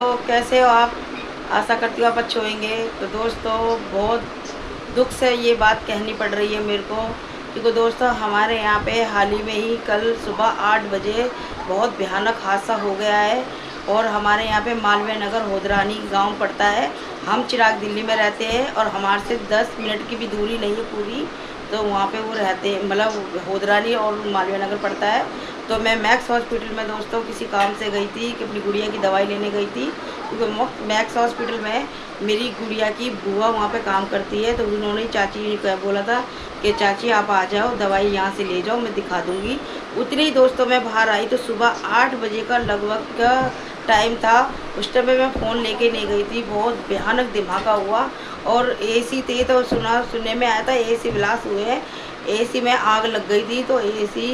तो कैसे हो आप? आशा करती हूँ आप अच्छे होंगे। तो दोस्तों, बहुत दुख से ये बात कहनी पड़ रही है मेरे को, क्योंकि दोस्तों हमारे यहाँ पे हाल ही में ही कल सुबह 8 बजे बहुत भयानक हादसा हो गया है। और हमारे यहाँ पे मालवीय नगर होदरानी गांव पड़ता है। हम चिराग दिल्ली में रहते हैं और हमारे से 10 मिनट की भी दूरी नहीं है पूरी। तो वहाँ पे वो रहते हैं, मतलब होदरानी और मालवीय नगर पड़ता है। तो मैं मैक्स हॉस्पिटल में दोस्तों किसी काम से गई थी कि अपनी गुड़िया की दवाई लेने गई थी, क्योंकि मैक्स हॉस्पिटल में मेरी गुड़िया की बुआ वहाँ पे काम करती है। तो उन्होंने चाची ने बोला था कि चाची आप आ जाओ, दवाई यहाँ से ले जाओ, मैं दिखा दूँगी। उतनी ही दोस्तों मैं बाहर आई तो सुबह 8 बजे का लगभग का टाइम था। उस टाइम मैं फ़ोन लेके नहीं गई थी। बहुत भयानक धमाका हुआ और एसी थे, तो सुनने में आया था एसी ब्लास्ट हुए हैं, एसी में आग लग गई थी। तो एसी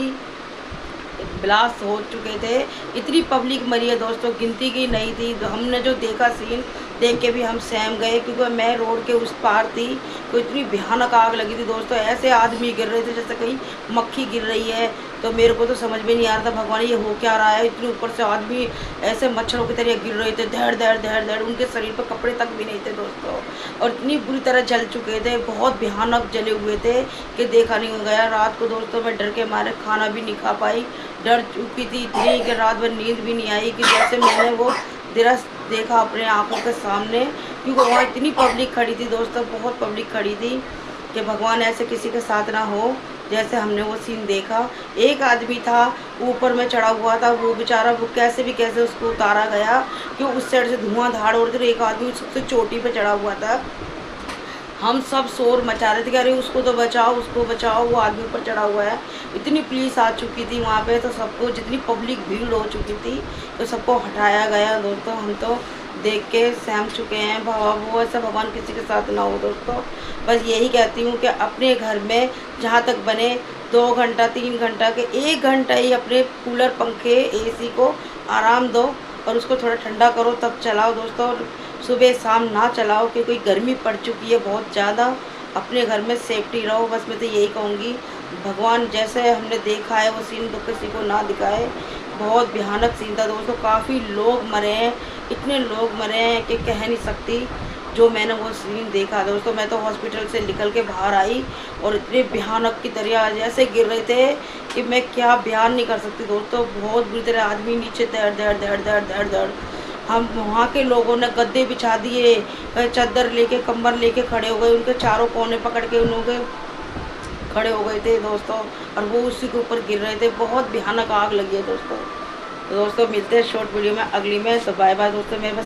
ब्लास्ट हो चुके थे। इतनी पब्लिक मरी है दोस्तों, गिनती की नहीं थी। तो हमने जो देखा सीन देख के भी हम सहम गए, क्योंकि मैं रोड के उस पार थी। तो इतनी भयानक आग लगी थी दोस्तों, ऐसे आदमी गिर रहे थे जैसे कहीं मक्खी गिर रही है। तो मेरे को तो समझ में नहीं आ रहा था, भगवान ये हो क्या रहा है। इतने ऊपर से आदमी ऐसे मच्छरों की तरह गिर रहे थे, धड़ धड़ धड़ धड़, उनके शरीर पर कपड़े तक भी नहीं थे दोस्तों। और इतनी बुरी तरह जल चुके थे, बहुत भयानक जले हुए थे कि देखा नहीं गया। रात को दोस्तों मैं डर के मारे खाना भी नहीं खा पाई, डर चुकी थी इतनी कि रात भर नींद भी नहीं आई। कि जैसे मैंने वो दृश्य देखा अपने आंखों के सामने, क्योंकि वहाँ इतनी पब्लिक खड़ी थी दोस्तों, बहुत पब्लिक खड़ी थी कि भगवान ऐसे किसी के साथ ना हो जैसे हमने वो सीन देखा। एक आदमी था ऊपर में चढ़ा हुआ था, वो बेचारा वो कैसे भी कैसे उसको उतारा गया, क्योंकि उस साइड से धुआं धाड़ उड़ रही। एक आदमी सबसे चोटी पे चढ़ा हुआ था। हम सब शोर मचा रहे थे कि अरे उसको तो बचाओ, उसको बचाओ, वो आदमी ऊपर चढ़ा हुआ है। इतनी पुलिस आ चुकी थी वहाँ पे, तो सबको जितनी पब्लिक भीड़ हो चुकी थी तो सबको हटाया गया दोस्तों। हम तो देख के सहम चुके हैं। वो ऐसा भगवान किसी के साथ ना हो दोस्तों। बस यही कहती हूँ कि अपने घर में जहाँ तक बने 2 घंटा 3 घंटा के 1 घंटा ही अपने कूलर पंखे एसी को आराम दो और उसको थोड़ा ठंडा करो, तब चलाओ दोस्तों। सुबह शाम ना चलाओ, क्योंकि गर्मी पड़ चुकी है बहुत ज़्यादा। अपने घर में सेफ्टी रहो, बस मैं तो यही कहूँगी। भगवान जैसे हमने देखा है वो सीन तो किसी को ना दिखाए। बहुत भयानक सीन था दोस्तों, काफ़ी लोग मरे हैं, इतने लोग मरे हैं कि कह नहीं सकती। जो मैंने वो सीन देखा दोस्तों, मैं तो हॉस्पिटल से निकल के बाहर आई और इतने भयानक की तरह जैसे गिर रहे थे कि मैं क्या बयान नहीं कर सकती दोस्तों। बहुत बुरी तरह आदमी नीचे दर दर दर दर दर दर। हम वहाँ के लोगों ने गद्दे बिछा दिए, चादर लेके कंबल लेके खड़े हो गए, उनके चारों कोने पकड़ के उन्होंने खड़े हो गए थे दोस्तों। और वो उसी के ऊपर गिर रहे थे। बहुत भयानक आग लगी है दोस्तों। तो दोस्तों मिलते हैं शॉर्ट वीडियो में अगली में। तो बाय बाय दोस्तों। मेरे